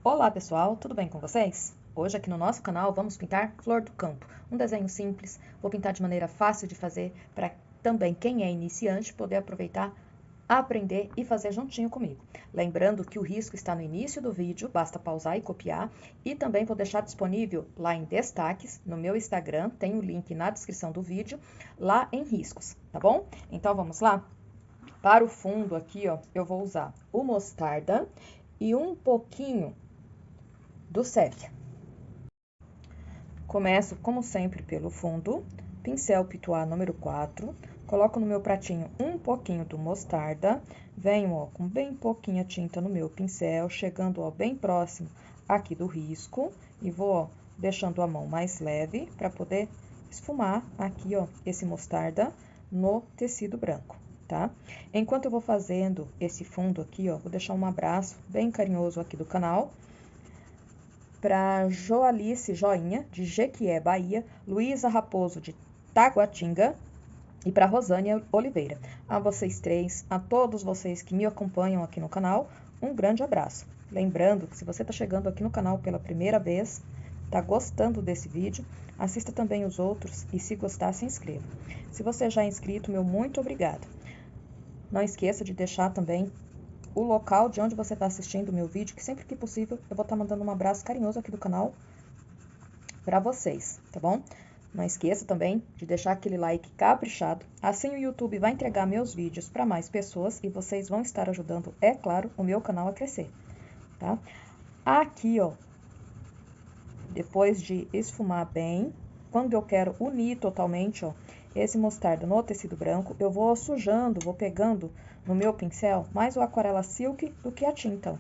Olá pessoal, tudo bem com vocês? Hoje aqui no nosso canal vamos pintar Flor do Campo, um desenho simples, vou pintar de maneira fácil de fazer para também quem é iniciante poder aproveitar, aprender e fazer juntinho comigo. Lembrando que o risco está no início do vídeo, basta pausar e copiar, e também vou deixar disponível lá em destaques, no meu Instagram, tem o link na descrição do vídeo, lá em riscos, tá bom? Então vamos lá? Para o fundo aqui, ó, eu vou usar o mostarda e um pouquinho do sépia. Começo, como sempre, pelo fundo, pincel pituá número 4, coloco no meu pratinho um pouquinho do mostarda, venho, ó, com bem pouquinha tinta no meu pincel, chegando, ó, bem próximo aqui do risco, e vou, ó, deixando a mão mais leve para poder esfumar aqui, ó, esse mostarda no tecido branco, tá? Enquanto eu vou fazendo esse fundo aqui, ó, vou deixar um abraço bem carinhoso aqui do canal, para Joalice Joinha, de Jequié, Bahia, Luísa Raposo, de Taguatinga, e para Rosânia Oliveira. A vocês três, a todos vocês que me acompanham aqui no canal, um grande abraço. Lembrando que se você está chegando aqui no canal pela primeira vez, está gostando desse vídeo, assista também os outros e se gostar, se inscreva. Se você já é inscrito, meu muito obrigado. Não esqueça de deixar também o local de onde você está assistindo o meu vídeo, que sempre que possível eu vou estar mandando um abraço carinhoso aqui do canal para vocês, tá bom? Não esqueça também de deixar aquele like caprichado, assim o YouTube vai entregar meus vídeos para mais pessoas e vocês vão estar ajudando, é claro, o meu canal a crescer, tá? Aqui, ó, depois de esfumar bem, quando eu quero unir totalmente, ó, esse mostarda no tecido branco, eu vou sujando, vou pegando no meu pincel mais o aquarela silk do que a tinta,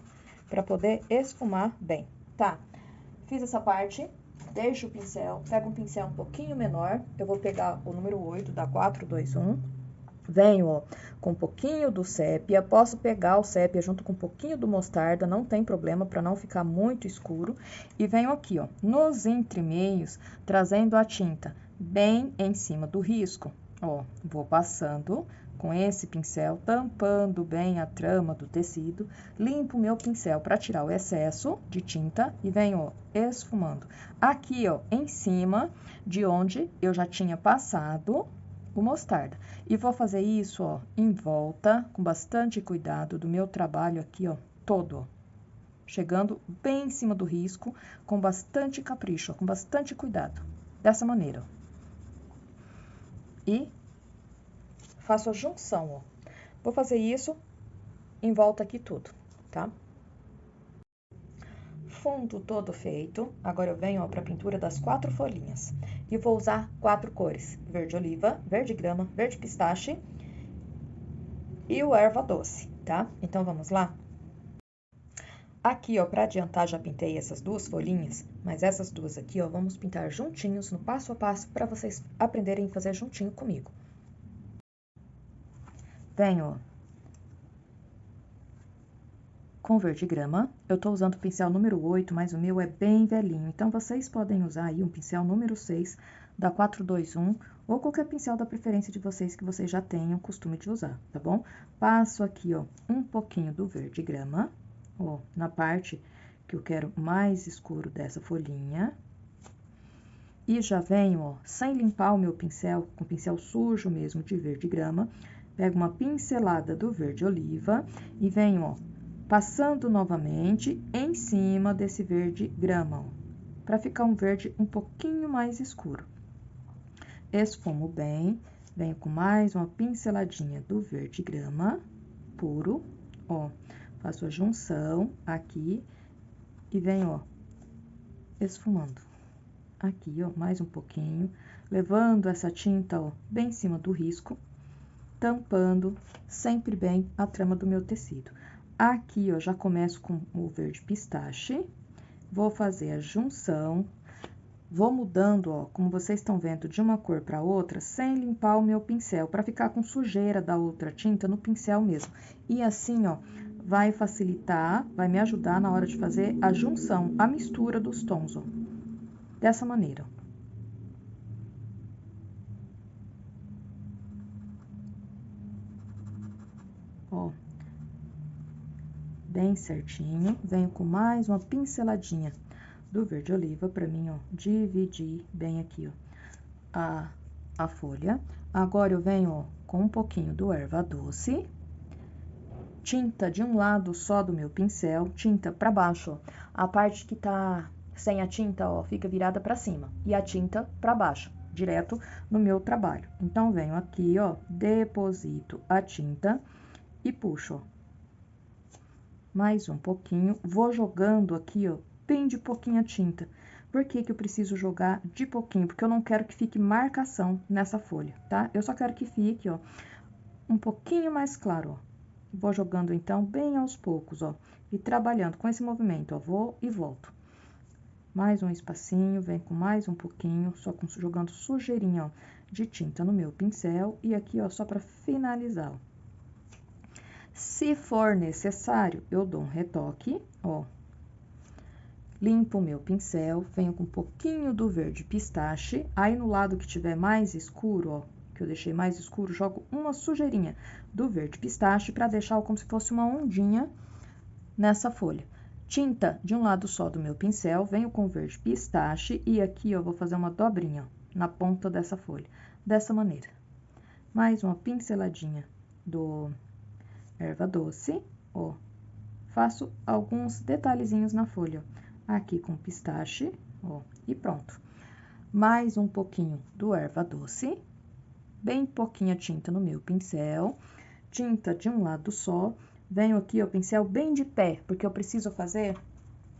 para poder esfumar bem, tá? Fiz essa parte, deixo o pincel, pego um pincel um pouquinho menor, eu vou pegar o número 8 da 421, venho, ó, com um pouquinho do sépia, posso pegar o sépia junto com um pouquinho do mostarda, não tem problema, para não ficar muito escuro. E venho aqui, ó, nos entremeios, trazendo a tinta bem em cima do risco. Ó, vou passando com esse pincel, tampando bem a trama do tecido, limpo o meu pincel para tirar o excesso de tinta e venho, ó, esfumando. Aqui, ó, em cima de onde eu já tinha passado o mostarda. E vou fazer isso, ó, em volta, com bastante cuidado do meu trabalho aqui, ó, todo, ó. Chegando bem em cima do risco, com bastante capricho, ó, com bastante cuidado. Dessa maneira, ó. E faço a junção, ó. Vou fazer isso em volta aqui tudo, tá? Fundo todo feito, agora eu venho para a pintura das 4 folhinhas. E vou usar 4 cores, verde oliva, verde grama, verde pistache e o erva doce, tá? Então, vamos lá? Aqui, ó, para adiantar, já pintei essas 2 folhinhas, mas essas 2 aqui, ó, vamos pintar juntinhos, no passo a passo, para vocês aprenderem a fazer juntinho comigo. Venho, ó, com verde grama, eu tô usando o pincel número 8, mas o meu é bem velhinho, então vocês podem usar aí um pincel número 6 da 421 ou qualquer pincel da preferência de vocês que vocês já tenham costume de usar, tá bom? Passo aqui, ó, um pouquinho do verde grama, ó, na parte que eu quero mais escuro dessa folhinha. E já venho, ó, sem limpar o meu pincel, com pincel sujo mesmo de verde grama, pego uma pincelada do verde oliva e venho, ó, passando novamente em cima desse verde grama, para ficar um verde um pouquinho mais escuro. Esfumo bem, venho com mais uma pinceladinha do verde grama puro, ó, faço a junção aqui e venho, ó, esfumando. Aqui, ó, mais um pouquinho, levando essa tinta, ó, bem em cima do risco, tampando sempre bem a trama do meu tecido. Aqui, ó, já começo com o verde pistache, vou fazer a junção, vou mudando, ó, como vocês estão vendo, de uma cor para outra, sem limpar o meu pincel, para ficar com sujeira da outra tinta no pincel mesmo. E assim, ó, vai facilitar, vai me ajudar na hora de fazer a junção, a mistura dos tons, ó, dessa maneira. Ó, bem certinho, venho com mais uma pinceladinha do verde oliva pra mim, ó, dividir bem aqui, ó, a folha. Agora, eu venho, ó, com um pouquinho do erva doce, tinta de um lado só do meu pincel, tinta pra baixo, ó. A parte que tá sem a tinta, ó, fica virada pra cima, e a tinta pra baixo, direto no meu trabalho. Então, venho aqui, ó, deposito a tinta e puxo, ó, mais um pouquinho, vou jogando aqui, ó, bem de pouquinho a tinta. Por que que eu preciso jogar de pouquinho? Porque eu não quero que fique marcação nessa folha, tá? Eu só quero que fique, ó, um pouquinho mais claro, ó. Vou jogando, então, bem aos poucos, ó, e trabalhando com esse movimento, ó, vou e volto. Mais um espacinho, vem com mais um pouquinho, só jogando sujeirinha, ó, de tinta no meu pincel, e aqui, ó, só pra finalizar, ó. Se for necessário, eu dou um retoque, ó. Limpo o meu pincel, venho com um pouquinho do verde pistache, aí no lado que tiver mais escuro, ó, que eu deixei mais escuro, jogo uma sujeirinha do verde pistache pra deixar como se fosse uma ondinha nessa folha. Tinta de um lado só do meu pincel, venho com o verde pistache e aqui, ó, vou fazer uma dobrinha, ó, na ponta dessa folha, dessa maneira. Mais uma pinceladinha do erva doce, ó, faço alguns detalhezinhos na folha, ó, aqui com pistache, ó, e pronto. Mais um pouquinho do erva doce, bem pouquinha tinta no meu pincel, tinta de um lado só, venho aqui, ó, pincel bem de pé, porque eu preciso fazer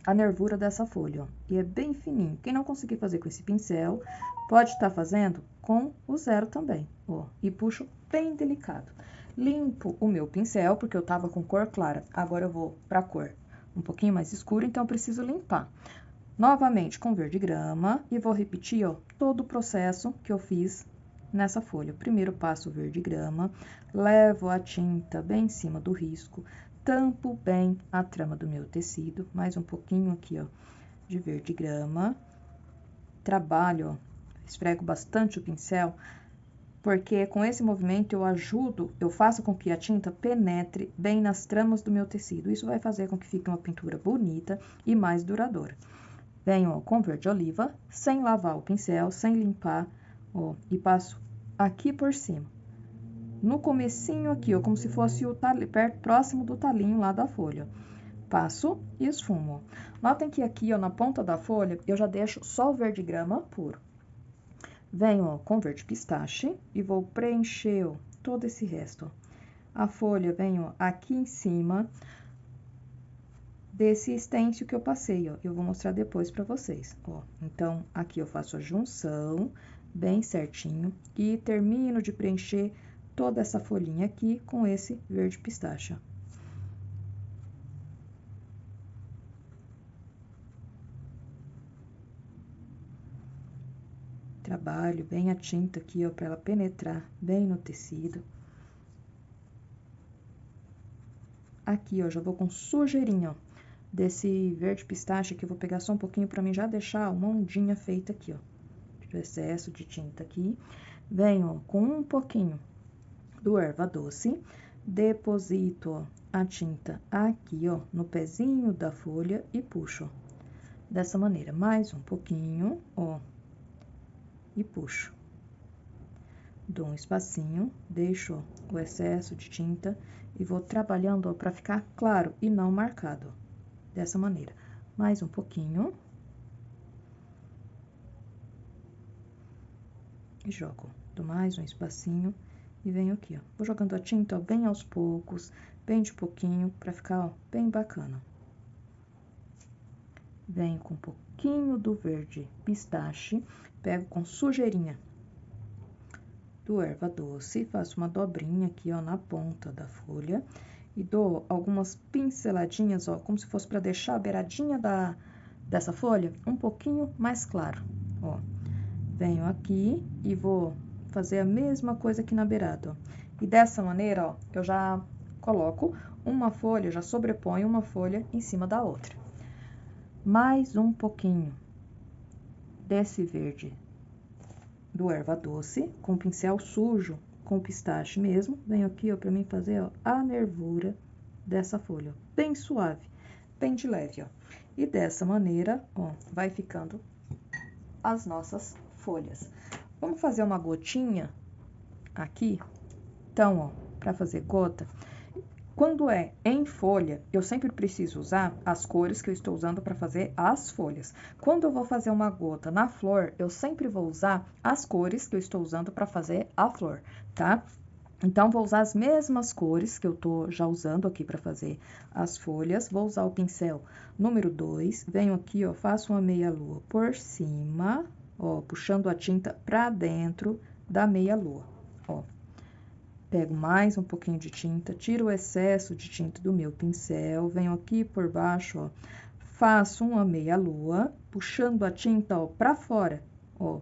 a nervura dessa folha, ó, e é bem fininho. Quem não conseguir fazer com esse pincel, pode estar fazendo com o zero também, ó, e puxo bem delicado. Limpo o meu pincel, porque eu tava com cor clara, agora eu vou pra cor um pouquinho mais escura, então eu preciso limpar. Novamente com verde grama, e vou repetir, ó, todo o processo que eu fiz nessa folha. Primeiro passo o verde grama, levo a tinta bem em cima do risco, tampo bem a trama do meu tecido, mais um pouquinho aqui, ó, de verde grama. Trabalho, ó, esfrego bastante o pincel, porque com esse movimento eu faço com que a tinta penetre bem nas tramas do meu tecido. Isso vai fazer com que fique uma pintura bonita e mais duradoura. Venho, ó, com verde oliva, sem lavar o pincel, sem limpar, ó, e passo aqui por cima. No comecinho aqui, ó, como se fosse o próximo do talinho lá da folha. Passo e esfumo, ó. Notem que aqui, ó, na ponta da folha, eu já deixo só o verde grama puro. Venho, ó, com verde pistache e vou preencher, ó, todo esse resto, ó. A folha venho aqui em cima desse stencil que eu passei, ó. Eu vou mostrar depois pra vocês, ó. Então, aqui eu faço a junção bem certinho e termino de preencher toda essa folhinha aqui com esse verde pistache, ó. Trabalho bem a tinta aqui, ó, pra ela penetrar bem no tecido. Aqui, ó, já vou com sujeirinha, ó, desse verde pistache aqui, eu vou pegar só um pouquinho pra mim já deixar uma ondinha feita aqui, ó, de excesso de tinta aqui. Venho, ó, com um pouquinho do erva doce, deposito, ó, a tinta aqui, ó, no pezinho da folha e puxo, ó, dessa maneira. Mais um pouquinho, ó, e puxo. Dou um espacinho, deixo, ó, o excesso de tinta e vou trabalhando, ó, pra ficar claro e não marcado, ó, dessa maneira. Mais um pouquinho. E jogo. Dou mais um espacinho e venho aqui, ó. Vou jogando a tinta, ó, bem aos poucos, bem de pouquinho, pra ficar, ó, bem bacana. Venho com um pouquinho do verde pistache, pego com sujeirinha do erva doce, faço uma dobrinha aqui, ó, na ponta da folha e dou algumas pinceladinhas, ó, como se fosse para deixar a beiradinha dessa folha um pouquinho mais claro, ó. Venho aqui e vou fazer a mesma coisa aqui na beirada, ó. E dessa maneira, ó, eu já coloco uma folha, já sobreponho uma folha em cima da outra. Mais um pouquinho desse verde do erva doce, com pincel sujo, com pistache mesmo. Venho aqui, ó, pra mim fazer, ó, a nervura dessa folha, bem suave, bem de leve, ó. E dessa maneira, ó, vai ficando as nossas folhas. Vamos fazer uma gotinha aqui. Então, ó, para fazer gota, quando é em folha, eu sempre preciso usar as cores que eu estou usando para fazer as folhas. Quando eu vou fazer uma gota na flor, eu sempre vou usar as cores que eu estou usando para fazer a flor, tá? Então, vou usar as mesmas cores que eu tô já usando aqui para fazer as folhas. Vou usar o pincel número 2, venho aqui, ó, faço uma meia-lua por cima, ó, puxando a tinta para dentro da meia-lua, ó. Pego mais um pouquinho de tinta, tiro o excesso de tinta do meu pincel, venho aqui por baixo, ó, faço uma meia-lua, puxando a tinta, ó, pra fora, ó.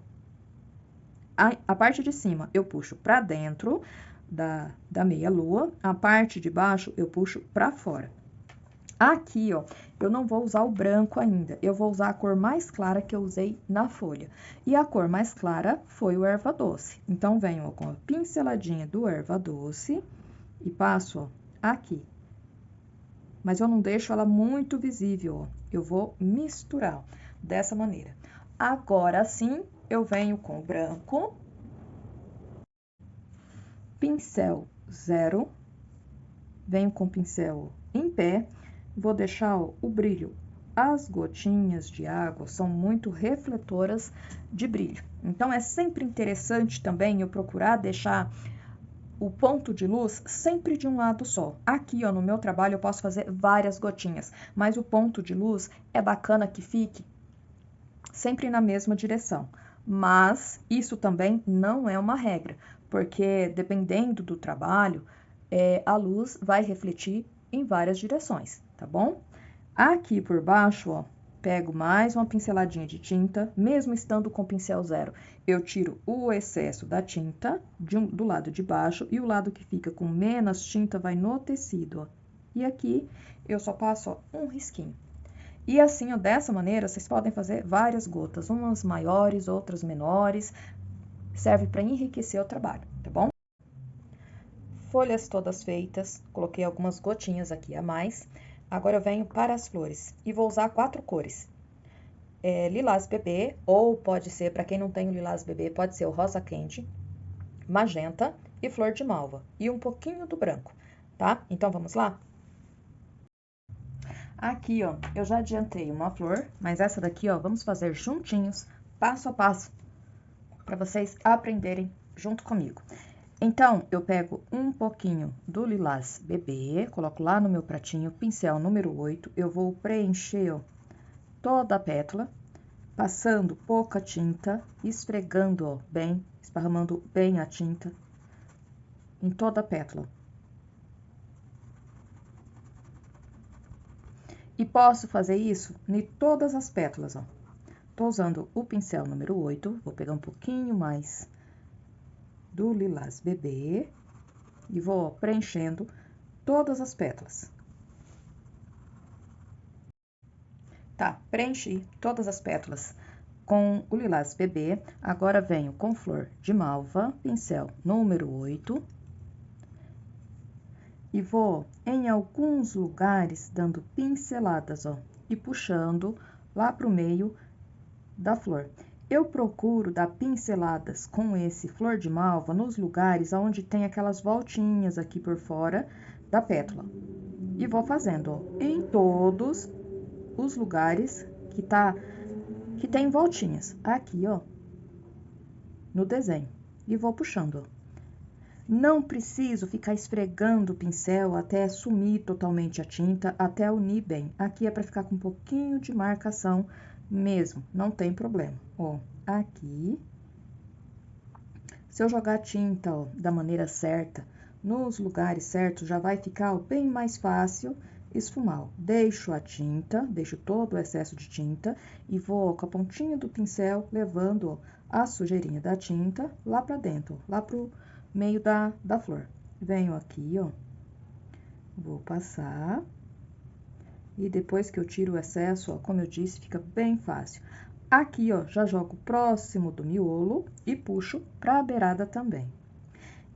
A parte de cima eu puxo pra dentro da meia-lua, a parte de baixo eu puxo pra fora. Aqui, ó, eu não vou usar o branco ainda, eu vou usar a cor mais clara que eu usei na folha. E a cor mais clara foi o erva doce. Então, venho ó, com a pinceladinha do erva doce e passo, ó, aqui. Mas eu não deixo ela muito visível, ó. Eu vou misturar, ó, dessa maneira. Agora sim, eu venho com o branco, pincel 0, venho com o pincel em pé. Vou deixar ó, o brilho. As gotinhas de água são muito refletoras de brilho. Então, é sempre interessante também eu procurar deixar o ponto de luz sempre de um lado só. Aqui, ó, no meu trabalho, eu posso fazer várias gotinhas, mas o ponto de luz é bacana que fique sempre na mesma direção. Mas isso também não é uma regra, porque dependendo do trabalho, a luz vai refletir em várias direções, tá bom? Aqui por baixo, ó, pego mais uma pinceladinha de tinta, mesmo estando com pincel 0, eu tiro o excesso da tinta do lado de baixo e o lado que fica com menos tinta vai no tecido, ó. E aqui eu só passo, ó, um risquinho. E assim, ó, dessa maneira, vocês podem fazer várias gotas, umas maiores, outras menores, serve para enriquecer o trabalho, tá bom? Folhas todas feitas, coloquei algumas gotinhas aqui a mais. Agora eu venho para as flores e vou usar 4 cores. Lilás bebê, ou pode ser, para quem não tem o lilás bebê, pode ser o rosa quente, magenta e flor de malva. E um pouquinho do branco, tá? Então, vamos lá? Aqui, ó, eu já adiantei uma flor, mas essa daqui, ó, vamos fazer juntinhos, passo a passo, para vocês aprenderem junto comigo. Então, eu pego um pouquinho do lilás bebê, coloco lá no meu pratinho, pincel número 8, eu vou preencher, ó, toda a pétala, passando pouca tinta, esfregando, ó, bem, esparramando bem a tinta em toda a pétala. E posso fazer isso em todas as pétalas, ó. Tô usando o pincel número 8, vou pegar um pouquinho mais do lilás bebê e vou ó, preenchendo todas as pétalas. Tá, preenchi todas as pétalas com o lilás bebê. Agora venho com flor de malva, pincel número 8. E vou em alguns lugares dando pinceladas, ó, e puxando lá pro meio da flor. Eu procuro dar pinceladas com esse flor de malva nos lugares onde tem aquelas voltinhas aqui por fora da pétala. E vou fazendo, ó, em todos os lugares que tem voltinhas. Aqui, ó, no desenho. E vou puxando, ó. Não preciso ficar esfregando o pincel até sumir totalmente a tinta, até unir bem. Aqui é para ficar com um pouquinho de marcação mesmo, não tem problema. Ó, aqui, se eu jogar a tinta, ó, da maneira certa, nos lugares certos, já vai ficar ó, bem mais fácil esfumar. Ó. Deixo a tinta, deixo todo o excesso de tinta e vou ó, com a pontinha do pincel levando ó, a sujeirinha da tinta lá para dentro, ó, lá pro meio da flor. Venho aqui, ó, vou passar. E depois que eu tiro o excesso, ó, como eu disse, fica bem fácil. Aqui, ó, já jogo próximo do miolo e puxo pra beirada também.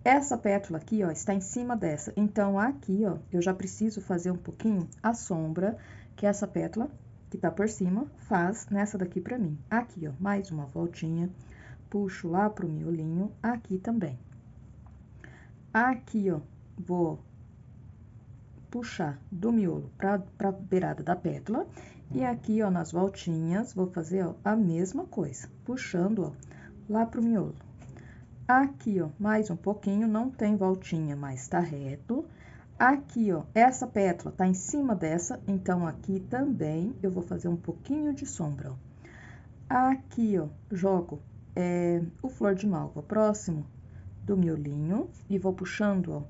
Essa pétala aqui, ó, está em cima dessa. Então, aqui, ó, eu já preciso fazer um pouquinho a sombra que essa pétala que tá por cima faz nessa daqui pra mim. Aqui, ó, mais uma voltinha, puxo lá pro miolinho, aqui também. Aqui, ó, vou puxar do miolo pra beirada da pétala. E aqui, ó, nas voltinhas, vou fazer, ó, a mesma coisa, puxando, ó, lá pro miolo. Aqui, ó, mais um pouquinho, não tem voltinha, mas tá reto. Aqui, ó, essa pétala tá em cima dessa, então aqui também eu vou fazer um pouquinho de sombra, ó. Aqui, ó, jogo o flor de malva próximo do miolinho e vou puxando, ó,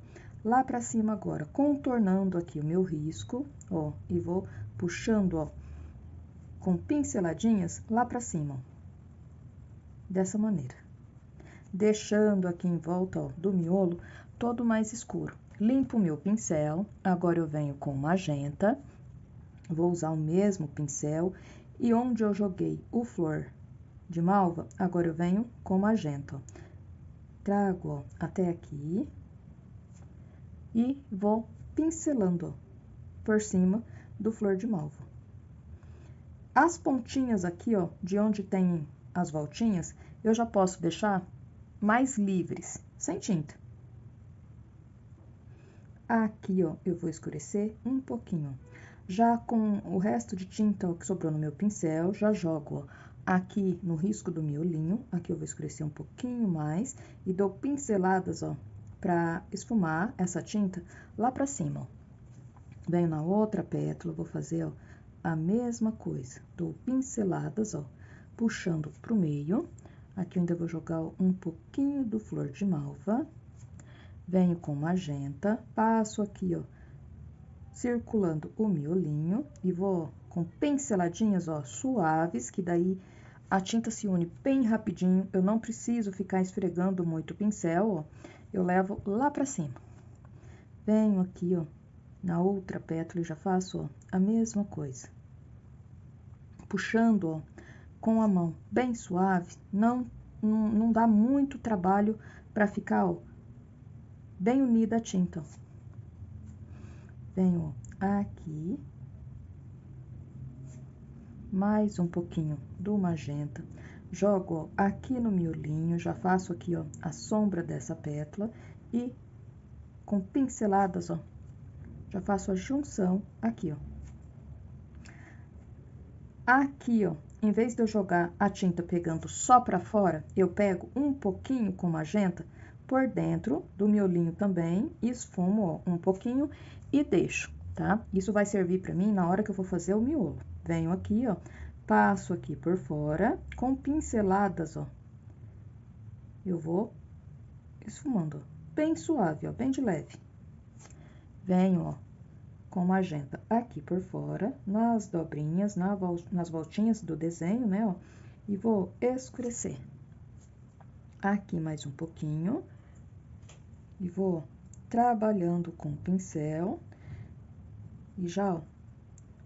lá pra cima agora, contornando aqui o meu risco, ó, e vou puxando, ó, com pinceladinhas lá pra cima, ó, dessa maneira. Deixando aqui em volta, ó, do miolo todo mais escuro. Limpo o meu pincel, agora eu venho com magenta, vou usar o mesmo pincel, e onde eu joguei o flor de malva, agora eu venho com magenta, ó. Trago, ó, até aqui, e vou pincelando, ó, por cima do flor de malva. As pontinhas aqui, ó, de onde tem as voltinhas, eu já posso deixar mais livres, sem tinta. Aqui, ó, eu vou escurecer um pouquinho. Já com o resto de tinta, ó, que sobrou no meu pincel, já jogo, ó, aqui no risco do miolinho. Aqui eu vou escurecer um pouquinho mais e dou pinceladas, ó, pra esfumar essa tinta lá pra cima, ó. Venho na outra pétala, vou fazer, ó, a mesma coisa. Dou pinceladas, ó, puxando pro meio. Aqui eu ainda vou jogar um pouquinho do flor de malva. Venho com magenta, passo aqui, ó, circulando o miolinho e vou com pinceladinhas, ó, suaves, que daí a tinta se une bem rapidinho. Eu não preciso ficar esfregando muito o pincel, ó, eu levo lá pra cima. Venho aqui, ó, na outra pétala e já faço, ó, a mesma coisa. Puxando, ó, com a mão bem suave, não dá muito trabalho pra ficar, ó, bem unida a tinta. Venho aqui, mais um pouquinho do magenta, jogo, ó, aqui no miolinho, já faço aqui, ó, a sombra dessa pétala e com pinceladas, ó, já faço a junção aqui, ó. Aqui, ó, em vez de eu jogar a tinta pegando só pra fora, eu pego um pouquinho com magenta por dentro do miolinho também, esfumo, ó, um pouquinho e deixo, tá? Isso vai servir pra mim na hora que eu vou fazer o miolo. Venho aqui, ó, passo aqui por fora, com pinceladas, ó, eu vou esfumando, ó, bem suave, ó, bem de leve. Venho, ó, com magenta aqui por fora, nas dobrinhas, nas voltinhas do desenho, né, ó, e vou escurecer. Aqui mais um pouquinho, e vou trabalhando com o pincel, e já, ó,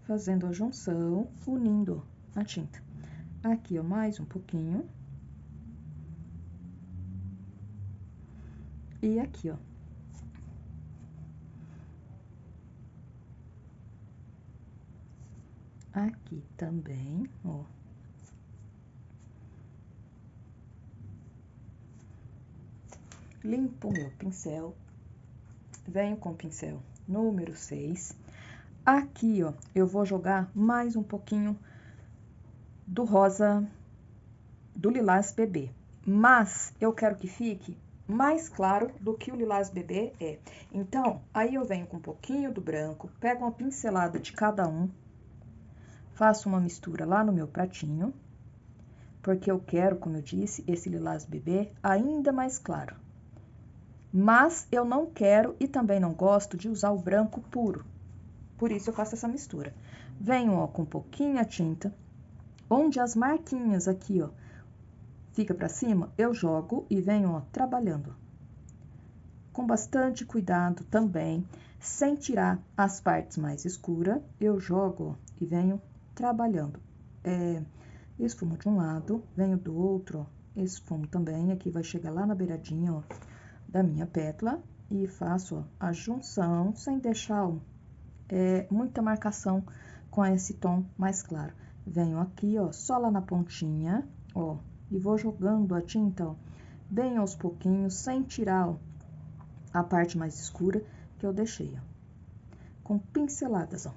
fazendo a junção, unindo a tinta. Aqui, ó, mais um pouquinho. E aqui, ó. Aqui também, ó. Limpo o meu pincel, venho com o pincel número 6. Aqui, ó, eu vou jogar mais um pouquinho do rosa, do lilás bebê. Mas eu quero que fique mais claro do que o lilás bebê é. Então, aí eu venho com um pouquinho do branco, pego uma pincelada de cada um, faço uma mistura lá no meu pratinho, porque eu quero, como eu disse, esse lilás bebê ainda mais claro. Mas eu não quero e também não gosto de usar o branco puro. Por isso eu faço essa mistura. Venho, ó, com pouquinha tinta, onde as marquinhas aqui, ó, fica pra cima, eu jogo e venho, ó, trabalhando. Com bastante cuidado também, sem tirar as partes mais escuras, eu jogo, ó, e venho trabalhando. Esfumo de um lado, venho do outro, ó, esfumo também, aqui vai chegar lá na beiradinha, ó, da minha pétala e faço, ó, a junção sem deixar, ó, muita marcação com esse tom mais claro. Venho aqui, ó, só lá na pontinha, ó, e vou jogando a tinta, ó, bem aos pouquinhos, sem tirar, ó, a parte mais escura que eu deixei, ó, com pinceladas, ó.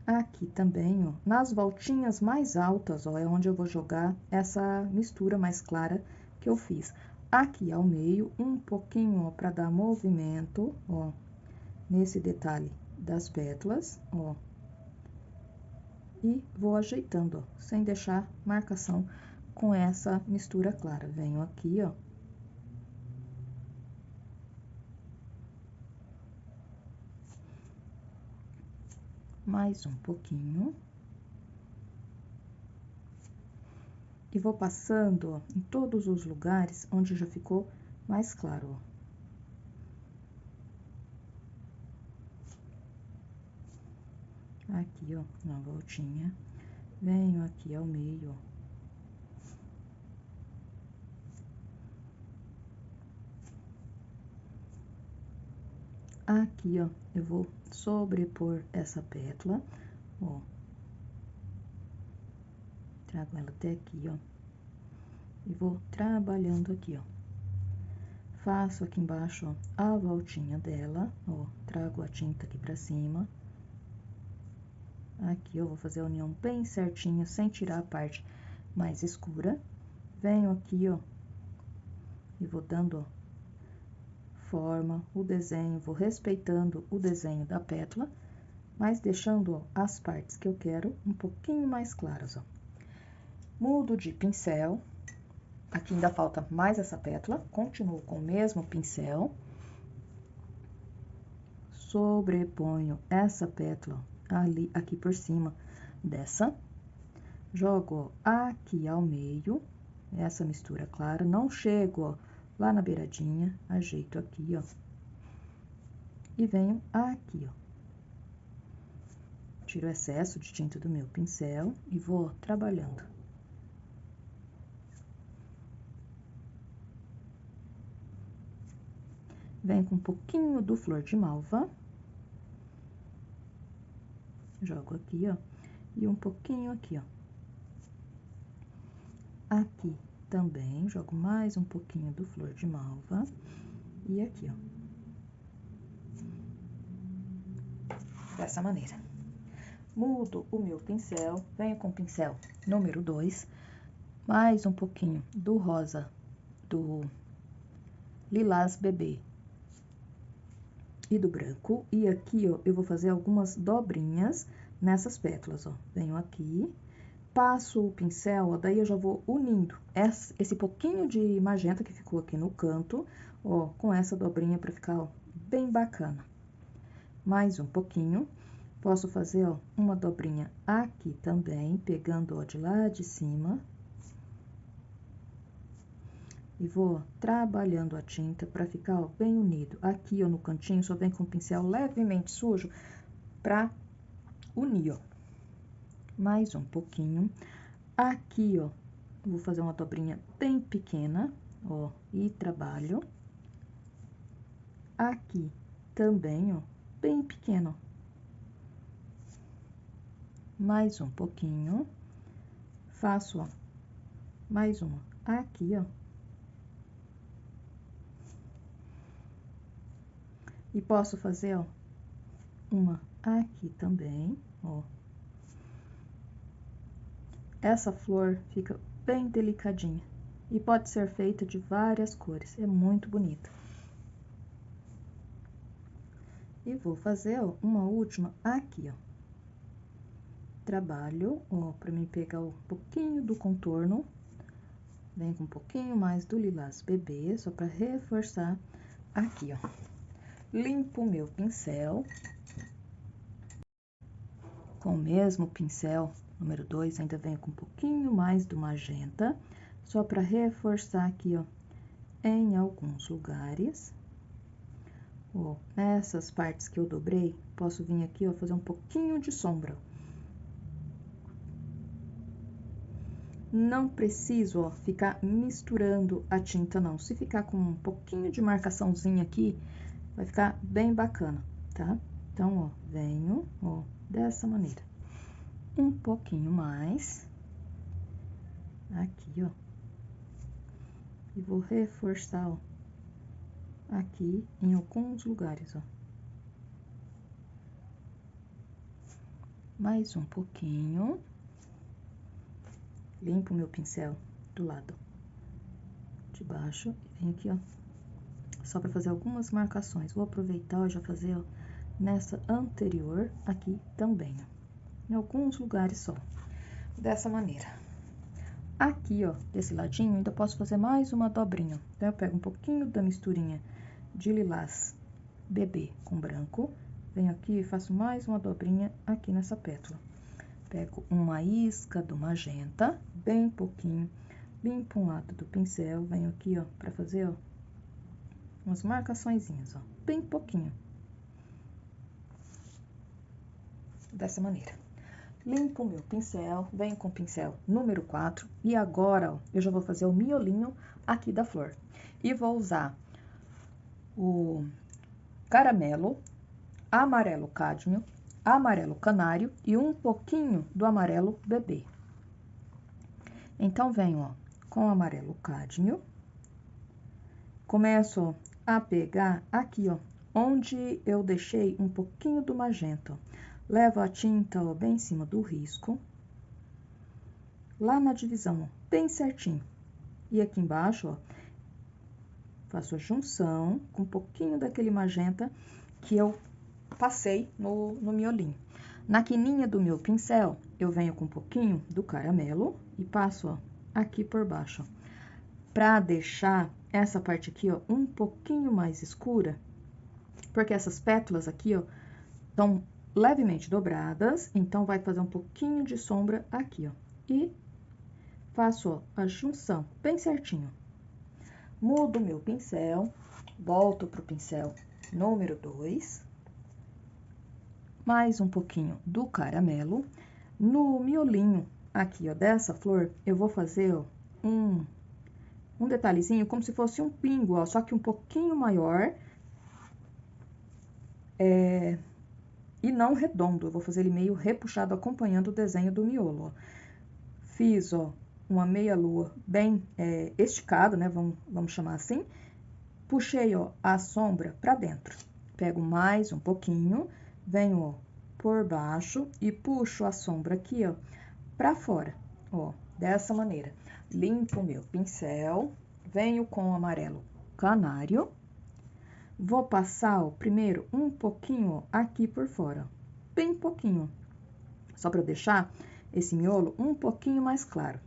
Aqui também, ó, nas voltinhas mais altas, ó, é onde eu vou jogar essa mistura mais clara que eu fiz. Aqui ao meio, um pouquinho, ó, para dar movimento, ó, nesse detalhe das pétalas, ó. E vou ajeitando, ó, sem deixar marcação com essa mistura clara. Venho aqui, ó. Mais um pouquinho. E vou passando, ó, em todos os lugares onde já ficou mais claro, ó. Aqui, ó, na voltinha. Venho aqui ao meio, ó. Aqui, ó, eu vou sobrepor essa pétala, ó. Trago ela até aqui, ó. E vou trabalhando aqui, ó. Faço aqui embaixo, ó, a voltinha dela, ó. Trago a tinta aqui pra cima. Aqui eu vou fazer a união bem certinha, sem tirar a parte mais escura. Venho aqui, ó, e vou dando, ó, forma, o desenho, vou respeitando o desenho da pétala, mas deixando, ó, as partes que eu quero um pouquinho mais claras, ó. Mudo de pincel, aqui ainda falta mais essa pétala, continuo com o mesmo pincel, sobreponho essa pétala ali, aqui por cima dessa, jogo, ó, aqui ao meio, essa mistura clara, não chego, ó, lá na beiradinha, ajeito aqui, ó, e venho aqui, ó. Tiro o excesso de tinta do meu pincel e vou trabalhando. Venho com um pouquinho do flor de malva. Jogo aqui, ó, e um pouquinho aqui, ó. Aqui também, jogo mais um pouquinho do flor de malva. E aqui, ó. Dessa maneira. Mudo o meu pincel, venho com o pincel número 2, mais um pouquinho do rosa, do lilás bebê e do branco. E aqui, ó, eu vou fazer algumas dobrinhas nessas pétalas, ó. Venho aqui, passo o pincel, ó, daí eu já vou unindo esse pouquinho de magenta que ficou aqui no canto, ó, com essa dobrinha pra ficar, ó, bem bacana. Mais um pouquinho. Posso fazer, ó, uma dobrinha aqui também, pegando, ó, de lá de cima. E vou trabalhando a tinta pra ficar, ó, bem unido. Aqui, ó, no cantinho, só vem com o pincel levemente sujo pra unir, ó. Mais um pouquinho. Aqui, ó, vou fazer uma dobrinha bem pequena, ó, e trabalho. Aqui também, ó, bem pequeno, ó. Mais um pouquinho, faço, ó, mais uma aqui, ó. E posso fazer, ó, uma aqui também, ó. Essa flor fica bem delicadinha e pode ser feita de várias cores, é muito bonita. E vou fazer, ó, uma última aqui, ó. Trabalho, ó, pra mim pegar um pouquinho do contorno. Vem com um pouquinho mais do lilás bebê, só pra reforçar aqui, ó. Limpo o meu pincel. Com o mesmo pincel, número 2, ainda venho com um pouquinho mais do magenta, só pra reforçar aqui, ó, em alguns lugares. Ó, nessas partes que eu dobrei, posso vir aqui, ó, fazer um pouquinho de sombra. Não preciso, ó, ficar misturando a tinta, não. Se ficar com um pouquinho de marcaçãozinha aqui, vai ficar bem bacana, tá? Então, ó, venho, ó, dessa maneira. Um pouquinho mais. Aqui, ó. E vou reforçar, ó, aqui em alguns lugares, ó. Mais um pouquinho. Limpo o meu pincel do lado de baixo e venho aqui, ó, só para fazer algumas marcações. Vou aproveitar e já fazer, ó, nessa anterior aqui também, ó, em alguns lugares só, dessa maneira. Aqui, ó, desse ladinho, ainda posso fazer mais uma dobrinha. Então, eu pego um pouquinho da misturinha de lilás bebê com branco, venho aqui e faço mais uma dobrinha aqui nessa pétala. Pego uma isca do magenta, bem pouquinho, limpo um lado do pincel, venho aqui, ó, pra fazer, ó, umas marcaçõezinhas, ó, bem pouquinho. Dessa maneira. Limpo o meu pincel, venho com o pincel número 4 e agora, ó, eu já vou fazer o miolinho aqui da flor. E vou usar o caramelo, amarelo cádmio, amarelo canário e um pouquinho do amarelo bebê. Então, venho, ó, com o amarelo cádmio, começo, ó, a pegar aqui, ó, onde eu deixei um pouquinho do magenta, ó. Levo a tinta, ó, bem em cima do risco, lá na divisão, ó, bem certinho. E aqui embaixo, ó, faço a junção com um pouquinho daquele magenta que eu passei no miolinho. Na quininha do meu pincel, eu venho com um pouquinho do caramelo e passo, ó, aqui por baixo, ó, pra deixar essa parte aqui, ó, um pouquinho mais escura, porque essas pétalas aqui, ó, estão levemente dobradas, então vai fazer um pouquinho de sombra aqui, ó. E faço, ó, a junção bem certinho. Mudo meu pincel, volto pro pincel número 2, mais um pouquinho do caramelo. No miolinho aqui, ó, dessa flor, eu vou fazer, ó, um detalhezinho como se fosse um pingo, ó, só que um pouquinho maior, e não redondo. Eu vou fazer ele meio repuxado, acompanhando o desenho do miolo, ó. Fiz, ó, uma meia-lua bem esticada, né, vamos chamar assim. Puxei, ó, a sombra pra dentro. Pego mais um pouquinho, venho, ó, por baixo e puxo a sombra aqui, ó, pra fora, ó, dessa maneira. Limpo o meu pincel, venho com o amarelo canário. Vou passar, ó, primeiro um pouquinho, ó, aqui por fora, bem pouquinho, só para deixar esse miolo um pouquinho mais claro.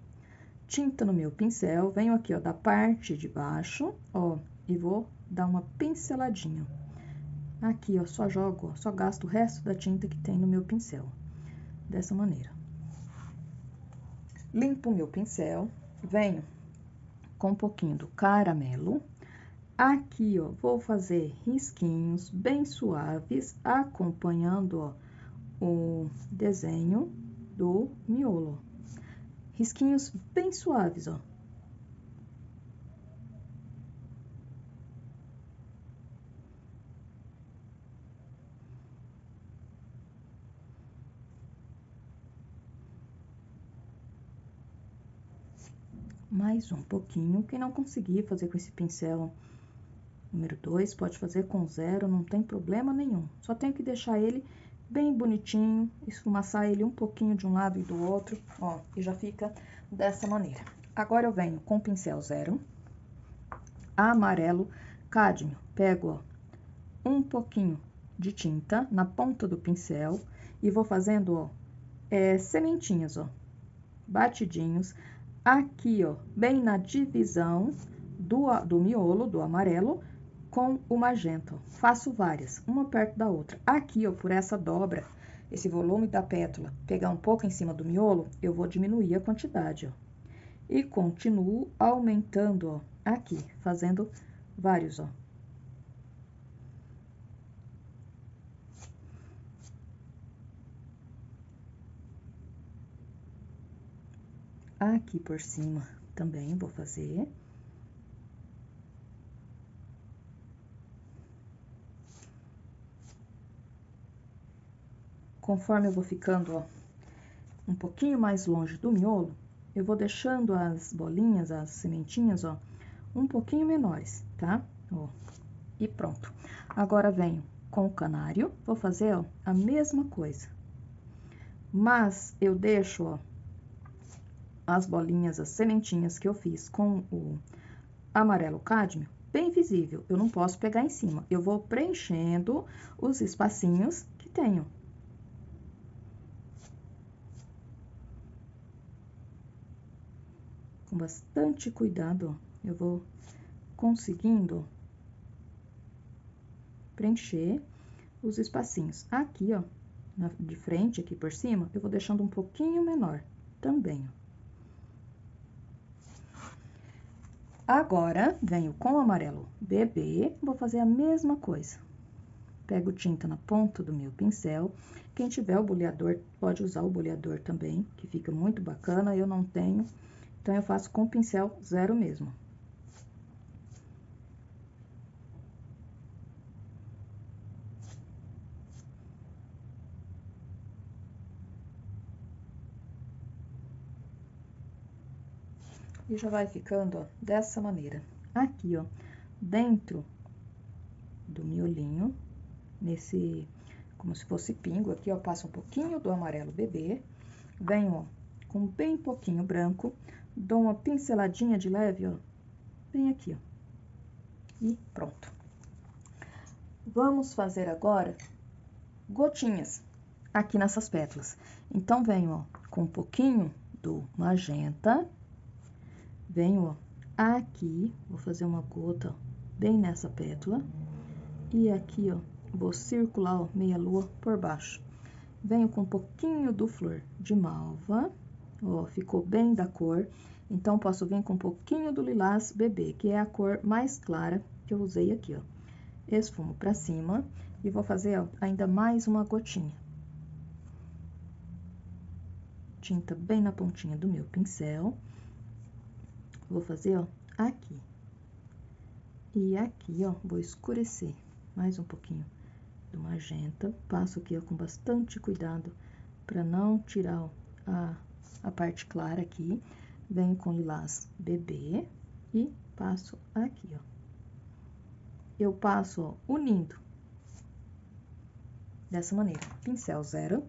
Tinta no meu pincel, venho aqui, ó, da parte de baixo, ó, e vou dar uma pinceladinha. Aqui, ó, só jogo, ó, só gasto o resto da tinta que tem no meu pincel, dessa maneira. Limpo o meu pincel, venho com um pouquinho do caramelo. Aqui, ó, vou fazer risquinhos bem suaves, acompanhando, ó, o desenho do miolo. Risquinhos bem suaves, ó. Mais um pouquinho. Quem não conseguir fazer com esse pincel número 2, pode fazer com 0, não tem problema nenhum. Só tenho que deixar ele bem bonitinho, esfumaçar ele um pouquinho de um lado e do outro, ó, e já fica dessa maneira. Agora, eu venho com o pincel 0, amarelo cádmio. Pego, ó, um pouquinho de tinta na ponta do pincel e vou fazendo, ó, sementinhas, ó, batidinhos, aqui, ó, bem na divisão do miolo, do amarelo, com o magenta. Faço várias, uma perto da outra. Aqui, ó, por essa dobra, esse volume da pétala, pegar um pouco em cima do miolo, eu vou diminuir a quantidade, ó. E continuo aumentando, ó, aqui, fazendo vários, ó. aqui por cima também vou fazer. Conforme eu vou ficando, ó, um pouquinho mais longe do miolo, eu vou deixando as bolinhas, as sementinhas, ó, um pouquinho menores, tá? Ó, e pronto. Agora, venho com o canário, vou fazer, ó, a mesma coisa. Mas, eu deixo, ó, as bolinhas, as sementinhas que eu fiz com o amarelo cádmio, bem visível. Eu não posso pegar em cima. Eu vou preenchendo os espacinhos que tenho. Com bastante cuidado, ó, eu vou conseguindo preencher os espacinhos. Aqui, ó, de frente, aqui por cima, eu vou deixando um pouquinho menor também, ó. Agora, venho com o amarelo bebê, vou fazer a mesma coisa. Pego tinta na ponta do meu pincel. Quem tiver o boleador, pode usar o boleador também, que fica muito bacana. Eu não tenho, então eu faço com o pincel 0 mesmo. E já vai ficando, ó, dessa maneira. Aqui, ó, dentro do miolinho, nesse, como se fosse pingo, aqui, ó, passo um pouquinho do amarelo bebê, venho, ó, com bem pouquinho branco, dou uma pinceladinha de leve, ó, bem aqui, ó, e pronto. Vamos fazer agora gotinhas aqui nessas pétalas. Então, venho, ó, com um pouquinho do magenta, venho, ó, aqui, vou fazer uma gota bem nessa pétala, e aqui, ó, vou circular, ó, meia lua por baixo. Venho com um pouquinho do flor de malva, ó, ficou bem da cor. Então, posso vir com um pouquinho do lilás bebê, que é a cor mais clara que eu usei aqui, ó. Esfumo pra cima e vou fazer, ó, ainda mais uma gotinha. Tinta bem na pontinha do meu pincel. Vou fazer, ó, aqui. E aqui, ó, vou escurecer mais um pouquinho do magenta. Passo aqui, ó, com bastante cuidado para não tirar, ó, a parte clara aqui. Venho com lilás bebê e passo aqui, ó. Eu passo, ó, unindo dessa maneira. Pincel 0,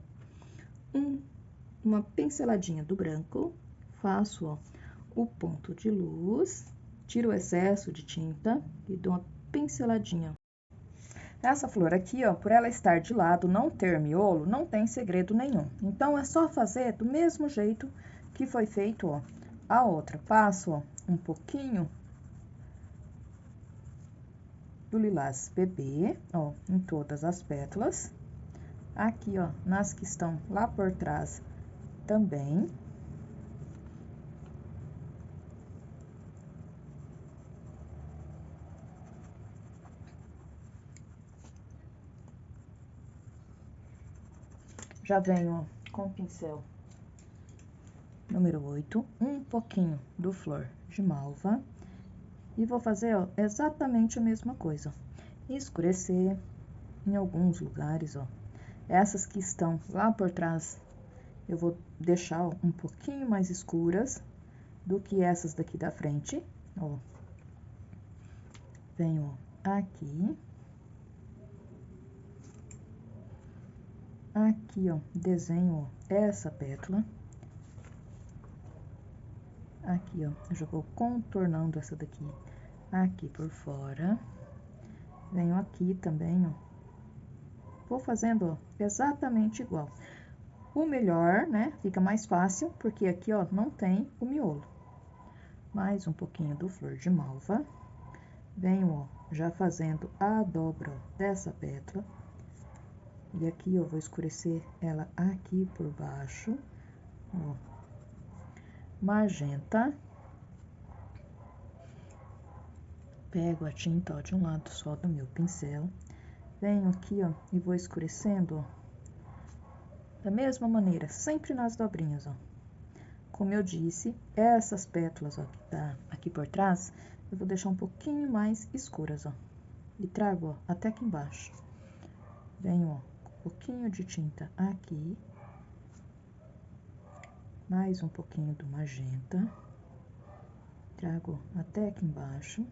uma pinceladinha do branco, faço, ó, o ponto de luz, tiro o excesso de tinta e dou uma pinceladinha. Essa flor aqui, ó, por ela estar de lado, não ter miolo, não tem segredo nenhum. Então, é só fazer do mesmo jeito que foi feito, ó, a outra. Passo, ó, um pouquinho do lilás bebê, ó, em todas as pétalas. Aqui, ó, nas que estão lá por trás também. Já venho, ó, com o pincel número 8, um pouquinho do flor de malva. E vou fazer, ó, exatamente a mesma coisa. Escurecer em alguns lugares, ó. Essas que estão lá por trás, eu vou deixar, ó, um pouquinho mais escuras do que essas daqui da frente, ó. Venho, ó, aqui. Aqui, ó, desenho, ó, essa pétala. Aqui, ó, eu já vou contornando essa daqui aqui por fora. Venho aqui também, ó. Vou fazendo, ó, exatamente igual. O melhor, né, fica mais fácil, porque aqui, ó, não tem o miolo. Mais um pouquinho do flor de malva. Venho, ó, já fazendo a dobra, ó, dessa pétala. E aqui, eu vou escurecer ela aqui por baixo, ó. Magenta. Pego a tinta, ó, de um lado só do meu pincel. Venho aqui, ó, e vou escurecendo, ó, da mesma maneira, sempre nas dobrinhas, ó. como eu disse, essas pétalas, ó, que tá aqui por trás, eu vou deixar um pouquinho mais escuras, ó. E trago, ó, até aqui embaixo. Venho, ó, com um pouquinho de tinta aqui. Mais um pouquinho do magenta. Trago até aqui embaixo.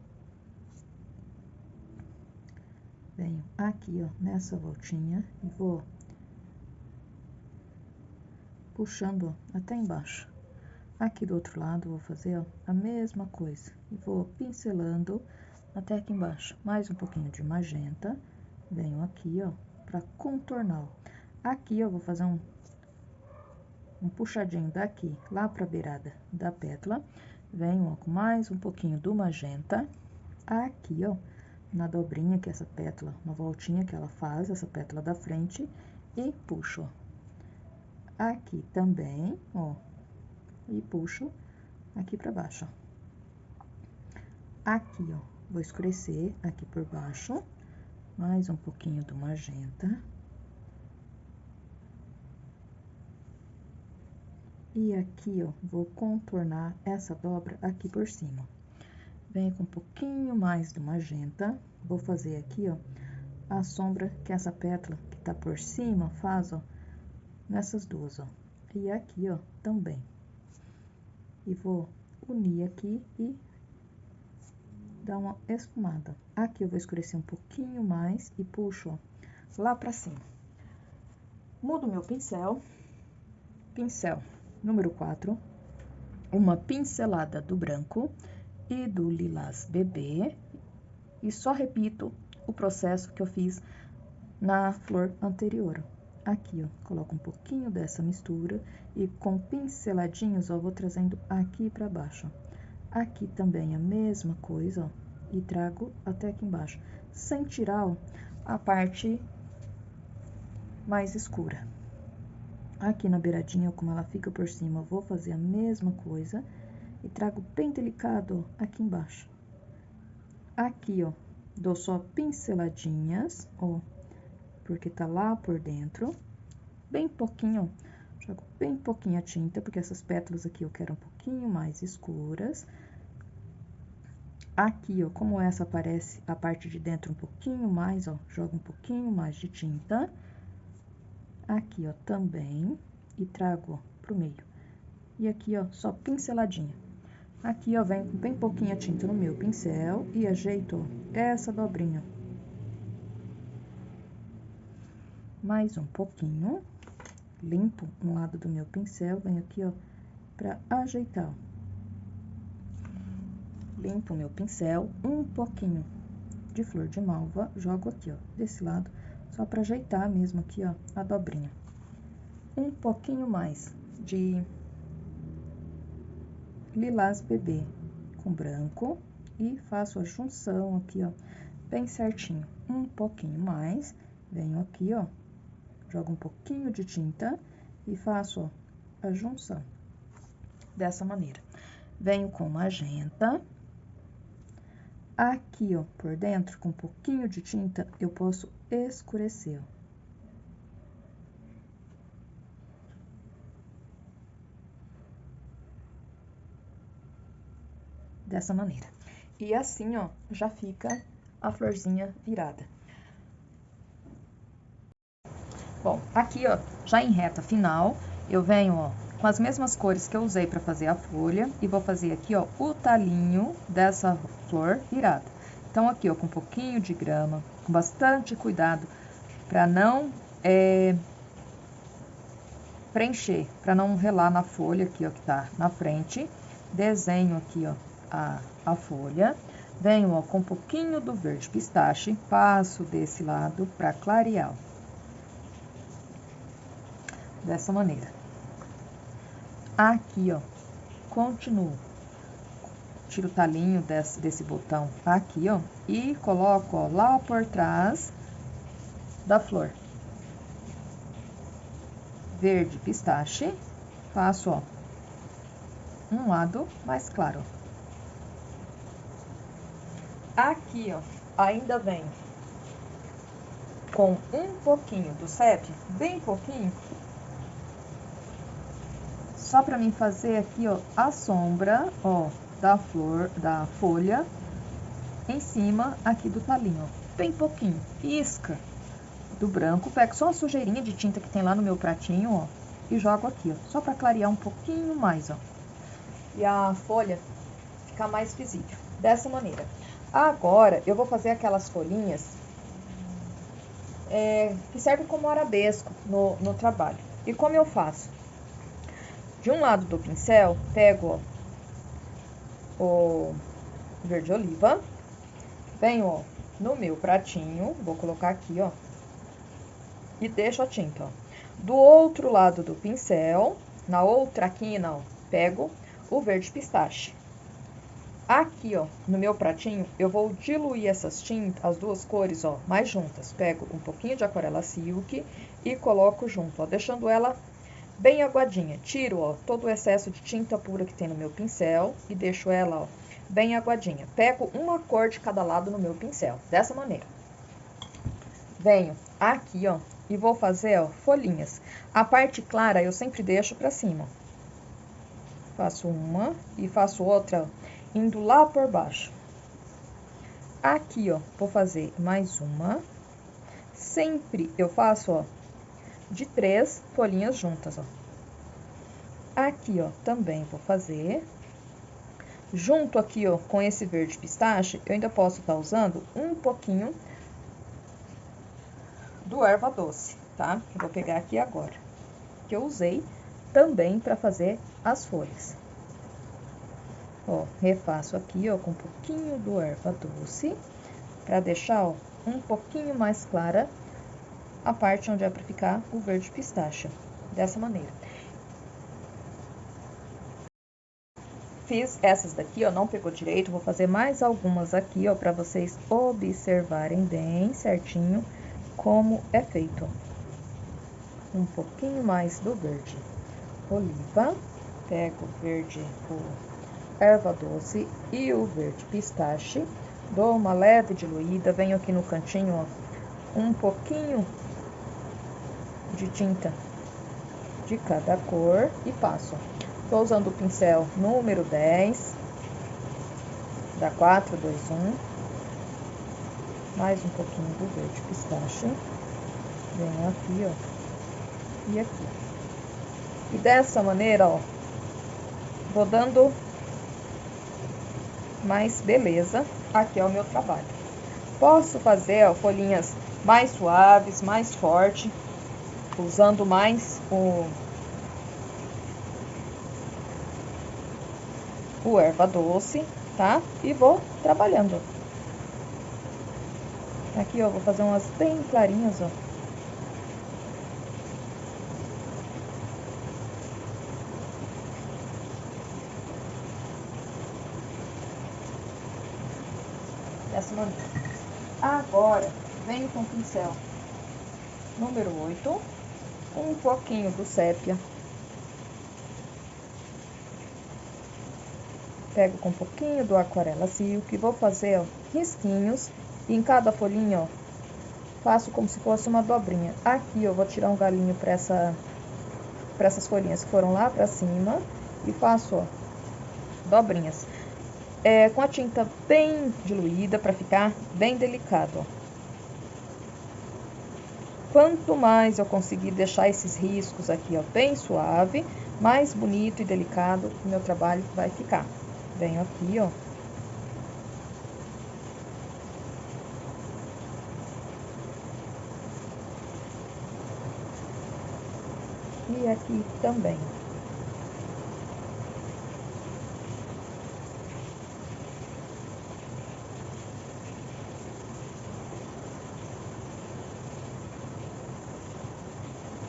Venho aqui, ó, nessa voltinha e vou puxando, ó, até embaixo. Aqui do outro lado, vou fazer, ó, a mesma coisa. E vou pincelando até aqui embaixo. Mais um pouquinho de magenta. Venho aqui, ó, pra contornar, ó. Aqui eu vou fazer um puxadinho daqui lá pra beirada da pétala. Venho, ó, com mais um pouquinho do magenta. Aqui, ó, na dobrinha que essa pétala, uma voltinha que ela faz, essa pétala da frente. E puxo, ó. Aqui também, ó. E puxo aqui pra baixo, ó. Aqui, ó, vou escurecer aqui por baixo. Mais um pouquinho do magenta. E aqui, ó, vou contornar essa dobra aqui por cima. Venho com um pouquinho mais do magenta. Vou fazer aqui, ó, a sombra que essa pétala que tá por cima faz, ó, nessas duas, ó. E aqui, ó, também. E vou unir aqui e dar uma esfumada. Aqui eu vou escurecer um pouquinho mais e puxo, ó, lá pra cima. Mudo meu pincel. Pincel número 4. Uma pincelada do branco e do lilás bebê. E só repito o processo que eu fiz na flor anterior. Aqui, ó, coloco um pouquinho dessa mistura e com pinceladinhos, ó, vou trazendo aqui pra baixo, ó. Aqui também a mesma coisa, ó, e trago até aqui embaixo, sem tirar, ó, a parte mais escura. Aqui na beiradinha, como ela fica por cima, eu vou fazer a mesma coisa e trago bem delicado, ó, aqui embaixo. Aqui, ó, dou só pinceladinhas, ó, porque tá lá por dentro, bem pouquinho, ó, jogo bem pouquinho a tinta, porque essas pétalas aqui eu quero um pouquinho mais escuras. Aqui, ó, como essa aparece a parte de dentro um pouquinho mais, ó, jogo um pouquinho mais de tinta. Aqui, ó, também, e trago, ó, pro meio. E aqui, ó, só pinceladinha. Aqui, ó, venho com bem pouquinha tinta no meu pincel e ajeito, ó, essa dobrinha. Mais um pouquinho, limpo um lado do meu pincel, venho aqui, ó, pra ajeitar, ó. Limpo o meu pincel, um pouquinho de flor de malva, jogo aqui, ó, desse lado, só pra ajeitar mesmo aqui, ó, a dobrinha. Um pouquinho mais de lilás bebê com branco e faço a junção aqui, ó, bem certinho. Um pouquinho mais, venho aqui, ó, jogo um pouquinho de tinta e faço, ó, a junção dessa maneira. Venho com magenta. Aqui, ó, por dentro, com um pouquinho de tinta, eu posso escurecer, ó. Dessa maneira. E assim, ó, já fica a florzinha virada. Bom, aqui, ó, já em reta final, eu venho, ó, com as mesmas cores que eu usei para fazer a folha e vou fazer aqui, ó, o talinho dessa flor virada. Então, aqui, ó, com um pouquinho de grama, com bastante cuidado para não preencher, para não relar na folha aqui, ó, que tá na frente. Desenho aqui, ó, a folha. Venho, ó, com um pouquinho do verde pistache, passo desse lado para clarear, ó. Dessa maneira. Aqui, ó, continuo. Tiro o talinho desse botão aqui, ó, e coloco, ó, lá por trás da flor. Verde pistache, faço, ó, um lado mais claro. Aqui, ó, ainda vem com um pouquinho do sépia, bem pouquinho, só pra mim fazer aqui, ó, a sombra, ó, da flor, da folha, em cima aqui do talinho, ó, bem pouquinho. Isca do branco, pego só uma sujeirinha de tinta que tem lá no meu pratinho, ó, e jogo aqui, ó, só pra clarear um pouquinho mais, ó. E a folha ficar mais visível, dessa maneira. Agora, eu vou fazer aquelas folhinhas que servem como arabesco no trabalho. E como eu faço? De um lado do pincel, pego, ó, o verde oliva, venho, ó, no meu pratinho, vou colocar aqui, ó, e deixo a tinta, ó. Do outro lado do pincel, na outra quina, ó, pego o verde pistache. Aqui, ó, no meu pratinho, eu vou diluir essas tintas, as duas cores, ó, mais juntas. Pego um pouquinho de aquarela silk e coloco junto, ó, deixando ela bem aguadinha. Tiro, ó, todo o excesso de tinta pura que tem no meu pincel e deixo ela, ó, bem aguadinha. Pego uma cor de cada lado no meu pincel, dessa maneira. Venho aqui, ó, e vou fazer, ó, folhinhas. A parte clara eu sempre deixo pra cima. Faço uma e faço outra, ó, indo lá por baixo. Aqui, ó, vou fazer mais uma. Sempre eu faço, ó, de 3 folhinhas juntas, ó. Aqui, ó, também vou fazer. Junto aqui, ó, com esse verde pistache, eu ainda posso estar usando um pouquinho do erva doce, tá? Eu vou pegar aqui agora, que eu usei também para fazer as folhas. Ó, refaço aqui, ó, com um pouquinho do erva doce, para deixar, ó, um pouquinho mais clara a parte onde é para ficar o verde pistache, dessa maneira. Fiz essas daqui, ó, não pegou direito, vou fazer mais algumas aqui, ó, para vocês observarem bem certinho como é feito. Um pouquinho mais do verde oliva, pego o verde, o erva doce e o verde pistache, dou uma leve diluída, venho aqui no cantinho, ó, um pouquinho de tinta de cada cor e passo. Tô usando o pincel número 10, da 421, mais um pouquinho do verde pistache, venho aqui, ó, e aqui. E dessa maneira, ó, vou dando mais beleza aqui ao meu trabalho. Posso fazer, ó, folhinhas mais suaves, mais forte, usando mais o erva doce, tá? E vou trabalhando. Aqui, ó, vou fazer umas bem clarinhas, ó. Dessa maneira. Agora, venho com o pincel número 8, um pouquinho do sépia. Pego com um pouquinho do aquarela silk, vou fazer, ó, risquinhos, e em cada folhinha, ó, faço como se fosse uma dobrinha. Aqui eu vou tirar um galinho para essas folhinhas que foram lá para cima e faço, ó, dobrinhas. Com a tinta bem diluída para ficar bem delicado, ó. Quanto mais eu conseguir deixar esses riscos aqui, ó, bem suave, mais bonito e delicado o meu trabalho vai ficar. Venho aqui, ó. E aqui também.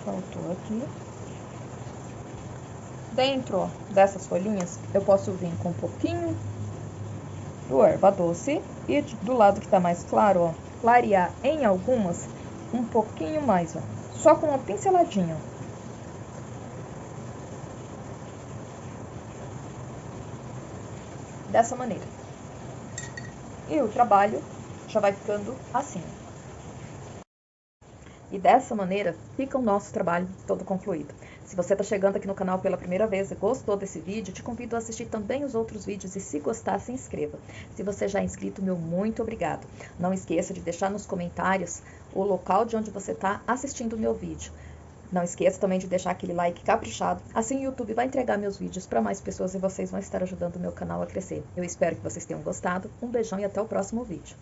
Faltou aqui. Dentro, ó, dessas folhinhas, eu posso vir com um pouquinho do erva doce e do lado que tá mais claro, ó, clarear em algumas um pouquinho mais, ó, só com uma pinceladinha, ó. Dessa maneira. E o trabalho já vai ficando assim. E dessa maneira fica o nosso trabalho todo concluído. Se você está chegando aqui no canal pela primeira vez e gostou desse vídeo, te convido a assistir também os outros vídeos e, se gostar, se inscreva. Se você já é inscrito, meu muito obrigado. Não esqueça de deixar nos comentários o local de onde você está assistindo o meu vídeo. Não esqueça também de deixar aquele like caprichado, assim o YouTube vai entregar meus vídeos para mais pessoas e vocês vão estar ajudando o meu canal a crescer. Eu espero que vocês tenham gostado, um beijão e até o próximo vídeo.